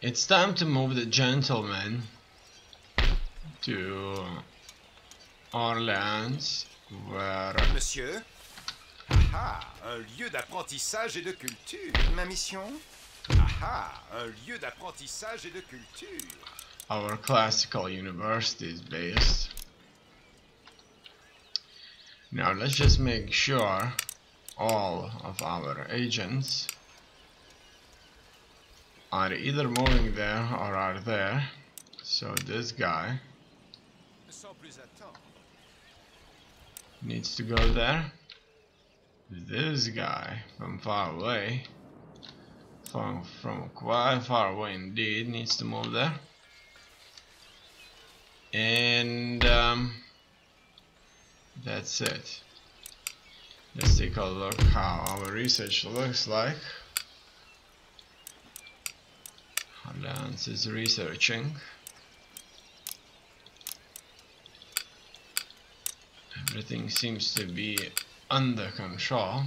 It's time to move the gentleman to Orleans, where... Monsieur? Ah, un lieu d'apprentissage et de culture. Ma mission? Ah, un lieu d'apprentissage et de culture. Our classical university is based. Now let's just make sure all of our agents are either moving there or are there. So this guy needs to go there. This guy from far away, from quite far away indeed, needs to move there. And that's it. Let's take a look how our research looks like. Lance is researching. Everything seems to be under control.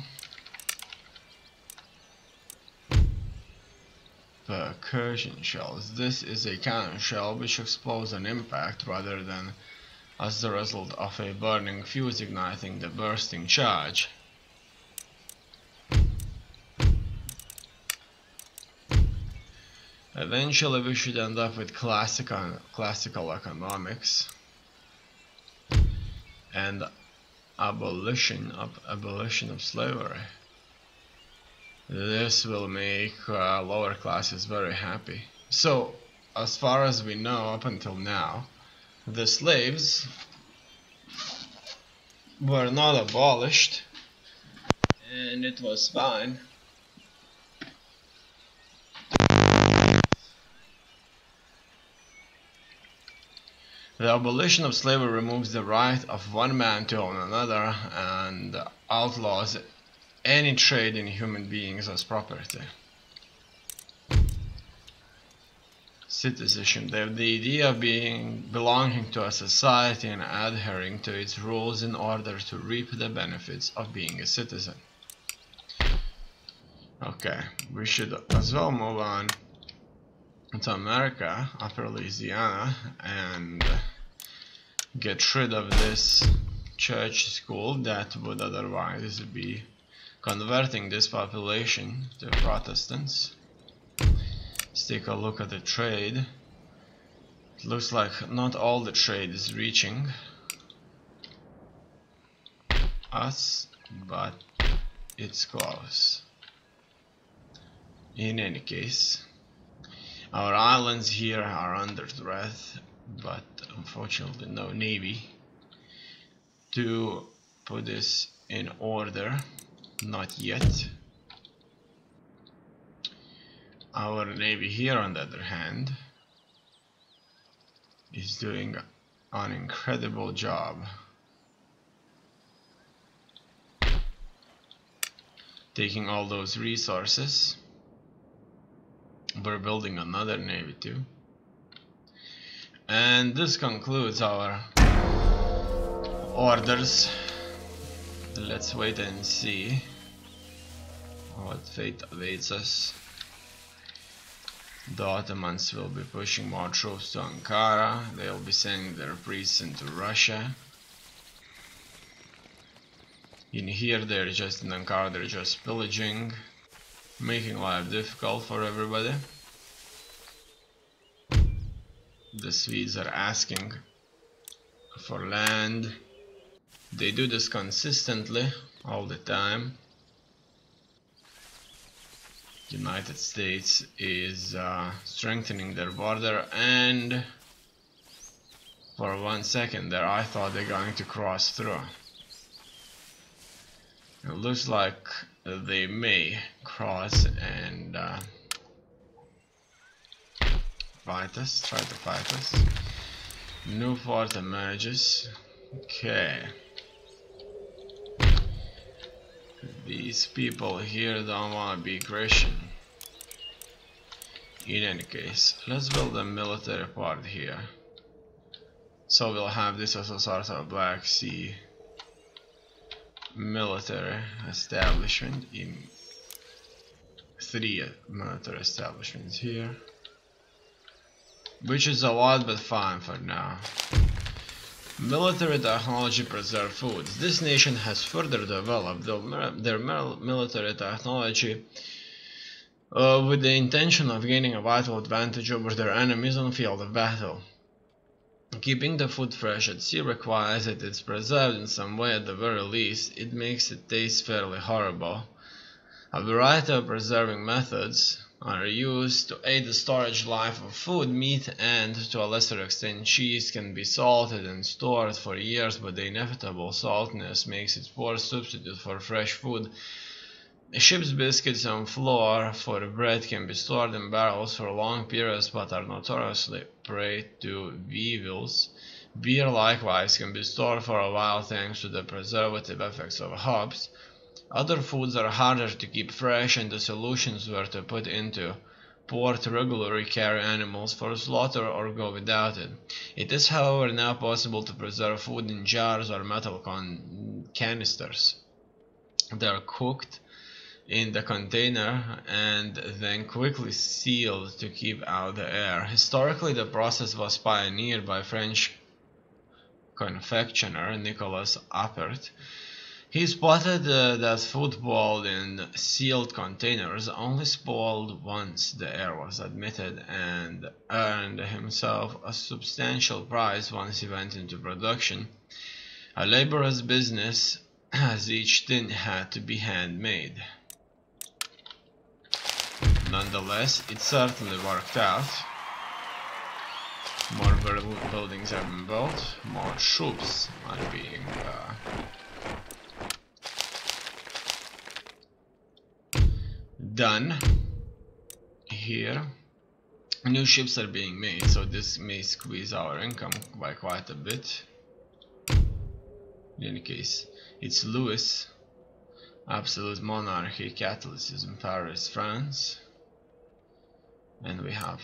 Percussion shells. This is a cannon shell which explodes on impact rather than as the result of a burning fuse igniting the bursting charge. Eventually we should end up with classical economics and abolition of slavery. This will make lower classes very happy. So, as far as we know up until now, the slaves were not abolished, and it was fine. The abolition of slavery removes the right of one man to own another and outlaws any trade in human beings as property. Citizenship, the idea of belonging to a society and adhering to its rules in order to reap the benefits of being a citizen. Okay, we should as well move on to America, Upper Louisiana, and get rid of this church school that would otherwise be converting this population to Protestants. Let's take a look at the trade. It looks like not all the trade is reaching us, but it's close. In any case, our islands here are under threat, but unfortunately no navy to put this in order. Not yet. Our navy here, on the other hand, is doing an incredible job taking all those resources. We're building another navy too. And this concludes our orders. Let's wait and see what fate awaits us. The Ottomans will be pushing more troops to Ankara. They'll be sending their priests into Russia. In here, they're just in Ankara, they're just pillaging, making life difficult for everybody. The Swedes are asking for land. They do this consistently all the time. United States is strengthening their border, and for 1 second there I thought they're going to cross through. It looks like they may cross and try to fight us. New fort emerges. Okay. These people here don't want to be Christian. In any case, let's build a military part here. So we'll have this as a sort of Black Sea military establishment. In 3 military establishments here. which is a lot, but fine for now. Military technology preserve foods. This nation has further developed their military technology with the intention of gaining a vital advantage over their enemies on the field of battle. Keeping the food fresh at sea requires that it's preserved in some way. At the very least, it makes it taste fairly horrible. A variety of preserving methods are used to aid the storage life of food. Meat and, to a lesser extent, cheese can be salted and stored for years, but the inevitable saltness makes it poor substitute for fresh food. Ship's biscuits and flour for bread can be stored in barrels for long periods but are notoriously prey to weevils. Beer likewise can be stored for a while thanks to the preservative effects of hops. Other foods are harder to keep fresh, and the solutions were to put into port regularly carry animals for slaughter or go without it. It is however now possible to preserve food in jars or metal canisters. They are cooked in the container and then quickly sealed to keep out the air. Historically, the process was pioneered by French confectioner Nicolas Appert. He spotted that food boiled in sealed containers only spoiled once the air was admitted, and earned himself a substantial price once he went into production. A laborious business, as each tin had to be handmade. Nonetheless, it certainly worked out. More buildings have been built, more troops are being done here. New ships are being made, so this may squeeze our income by quite a bit. In any case, it's Louis, absolute monarchy, Catholicism, Paris, France. And we have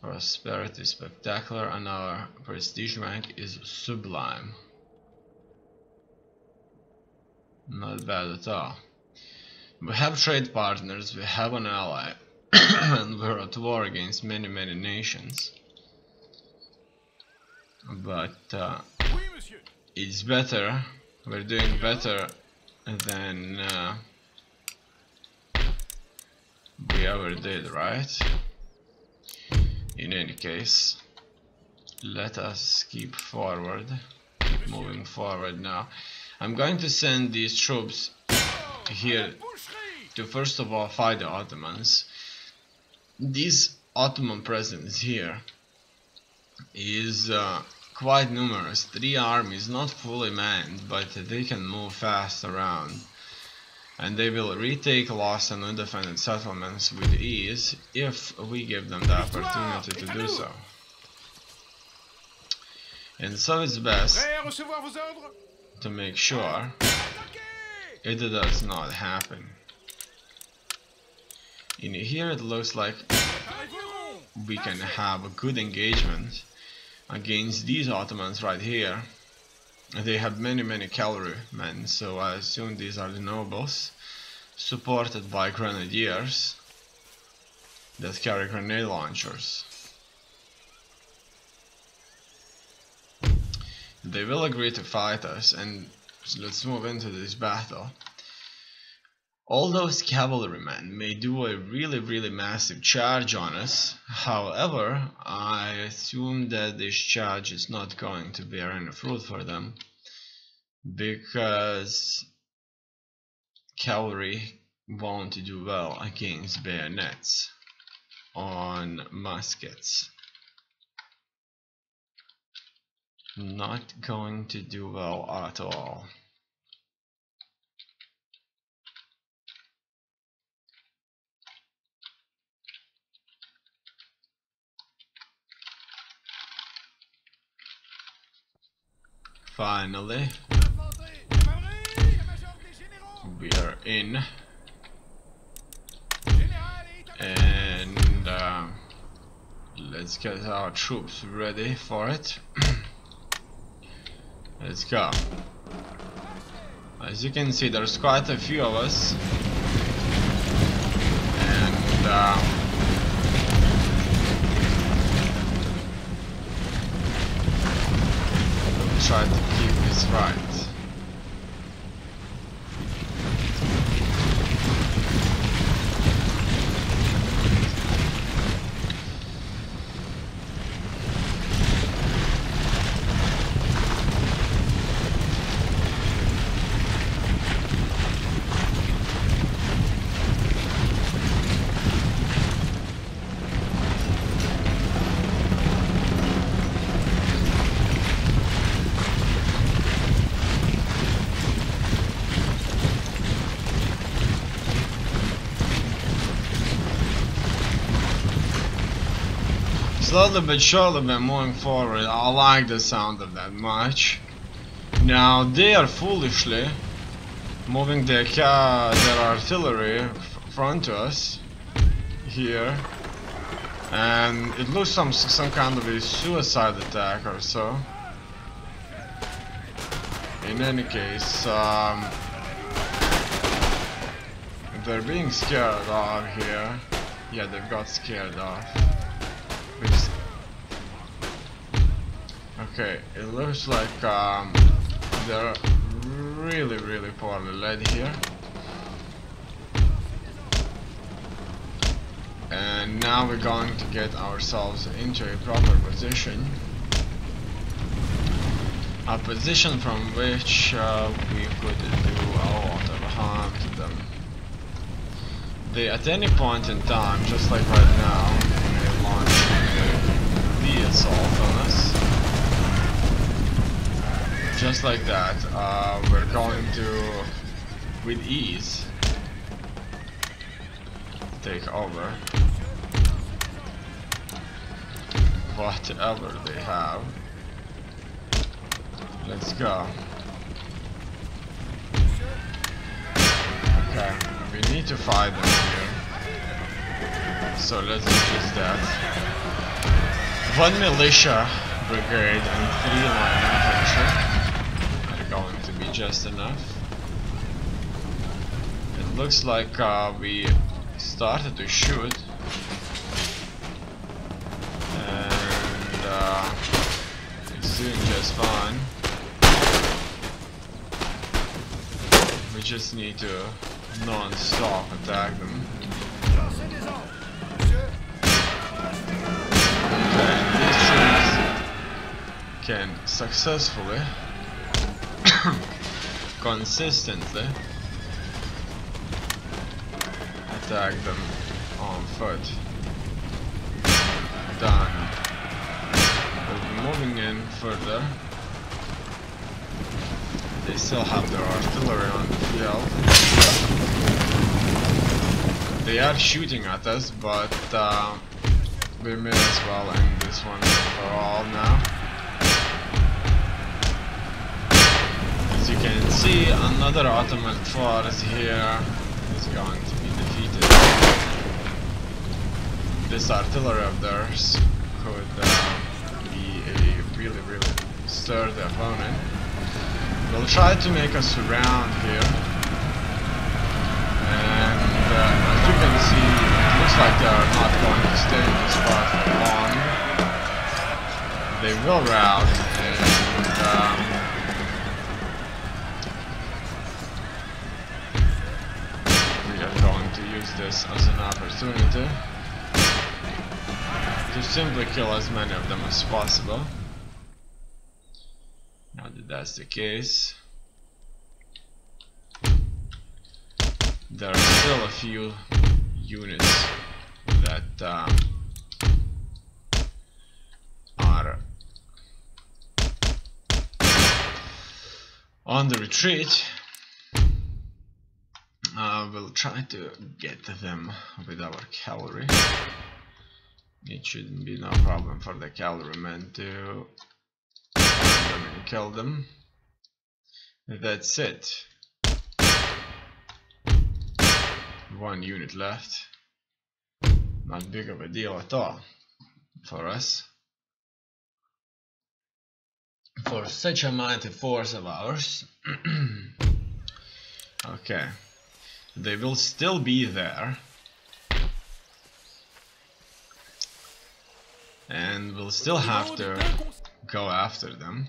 prosperity spectacular, and our prestige rank is sublime. Not bad at all. We have trade partners, we have an ally, and we're at war against many nations. But it's better, we're doing better than we ever did, right? In any case, let us keep moving forward now. I'm going to send these troops here to first of all fight the Ottomans. This Ottoman presence here is quite numerous. 3 armies, not fully manned, but they can move fast around. And they will retake lost and undefended settlements with ease if we give them the opportunity to do so. And so it's best to make sure it does not happen. In here it looks like we can have a good engagement against these Ottomans right here. They have many cavalrymen, so I assume these are the nobles, supported by grenadiers that carry grenade launchers. They will agree to fight us, and let's move into this battle. All those cavalrymen may do a really massive charge on us. However, I assume that this charge is not going to bear any fruit for them, because cavalry won't do well against bayonets on muskets. Not going to do well at all. Finally, we are in, and let's get our troops ready for it. Let's go. As you can see, there's quite a few of us, and try to keep this right. Slowly but surely we're moving forward. I like the sound of that much. Now they are foolishly moving their artillery front to us here, and it looks some kind of a suicide attack or so. In any case, they're being scared off here. Yeah, they've got scared off. Okay, it looks like they're really poorly led here. And now we're going to get ourselves into a proper position. A position from which we could do a lot of harm to them. They, at any point in time, just like right now, may launch the assault on us. Just like that, we're going to, with ease, take over whatever they have. Let's go. Okay, we need to fight them here, so let's do just that. 1 militia brigade and 3 line infantry are going to be just enough. It looks like we started to shoot, and it's doing just fine. We just need to non-stop attack them. Okay, these troops can successfully, consistently attack them on foot. Done. We'll be moving in further. They still have their artillery on the field. They are shooting at us, but we may as well end this one for all now. As you can see, another Ottoman force here is going to be defeated. This artillery of theirs could be a really sturdy opponent. They'll try to make a surround here, and as you can see, it looks like they are not going to stay in this spot for long. They will rout, and we are going to use this as an opportunity to simply kill as many of them as possible. Now that that's the case, there are still a few units that are on the retreat. We'll try to get to them with our cavalry. It shouldn't be no problem for the cavalrymen to kill them. That's it. 1 unit left. Not big of a deal at all for us. For such a mighty force of ours. Okay. They will still be there. And we'll still have to go after them.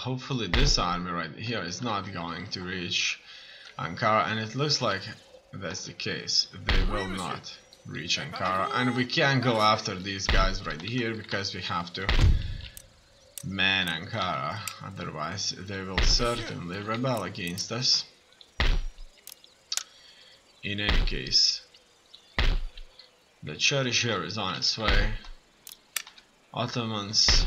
hopefully this army right here is not going to reach Ankara, and it looks like that's the case. They will not reach Ankara, and we can't go after these guys right here because we have to man Ankara, otherwise they will certainly rebel against us. In any case, the Cherish here is on its way. Ottomans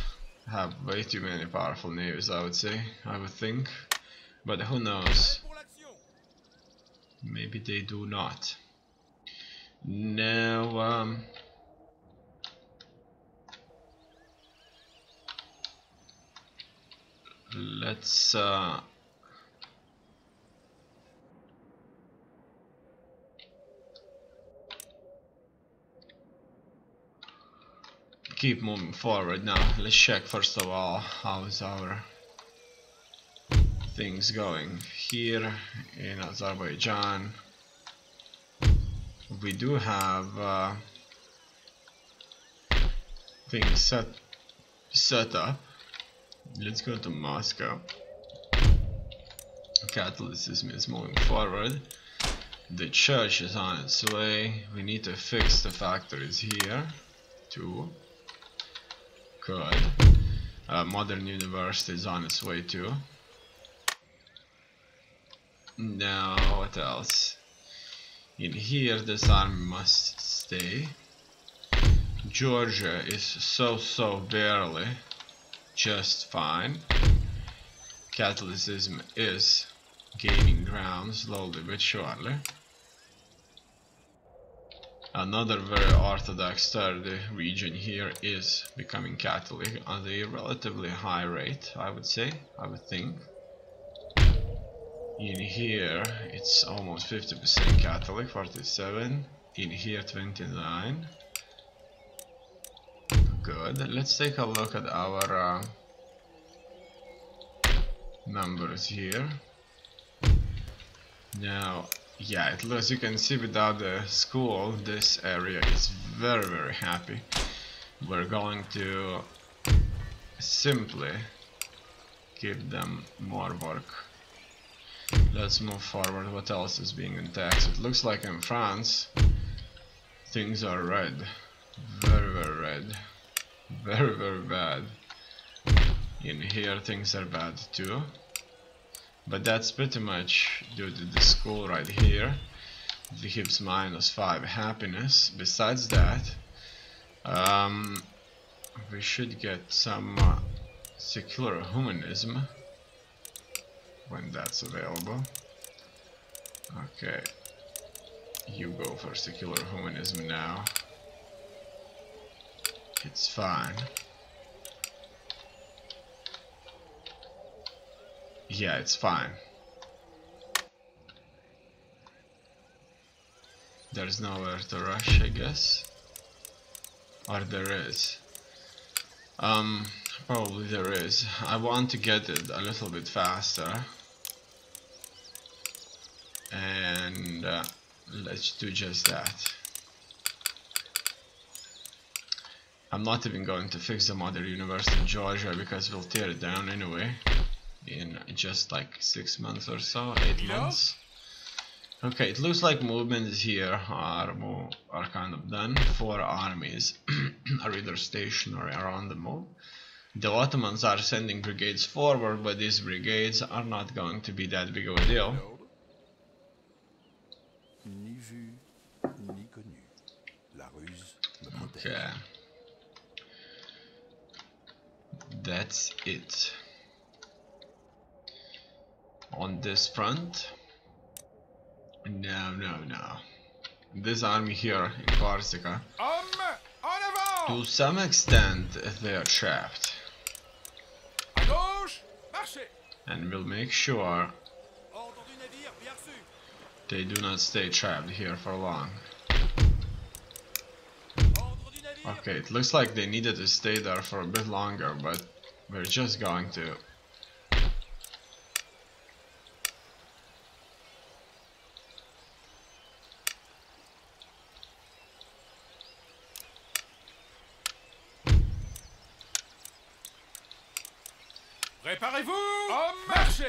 have way too many powerful navies, I would say, I would think, but who knows, maybe they do not. Now, let's keep moving forward now. Let's check first of all how's our things going here in Azerbaijan. We do have things set up. Let's go to Moscow. Catholicism is moving forward. The church is on its way. We need to fix the factories here too. Good. Modern university is on its way too. Now what else? In here this army must stay. Georgia is so barely just fine. Catholicism is gaining ground slowly but surely. Another very orthodox sturdy region here is becoming Catholic at a relatively high rate, I would say, I would think. In here it's almost 50% Catholic, 47. In here 29. Good. Let's take a look at our numbers here. Now, yeah, as you can see, without the school, this area is very happy. We're going to simply give them more work. Let's move forward. What else is being taxed? It looks like in France things are red. Very red. Very bad. In here things are bad too. But that's pretty much due to the school right here. It gives -5 happiness. Besides that, we should get some secular humanism when that's available. Okay, you go for secular humanism now. It's fine. Yeah, it's fine. There's nowhere to rush, I guess. Or there is. Probably there is. I want to get it a little bit faster. And let's do just that. I'm not even going to fix the Mother University in Georgia because we'll tear it down anyway. In just like 6 months or so, 8 months. Okay, it looks like movements here are kind of done. 4 armies are either stationary or on the move. The Ottomans are sending brigades forward, but these brigades are not going to be that big of a deal. Okay. That's it. On this front, no. This army here in Corsica, to some extent, they are trapped. And we'll make sure they do not stay trapped here for long. Okay, it looks like they needed to stay there for a bit longer, but we're just going to Préparez-vous au marché.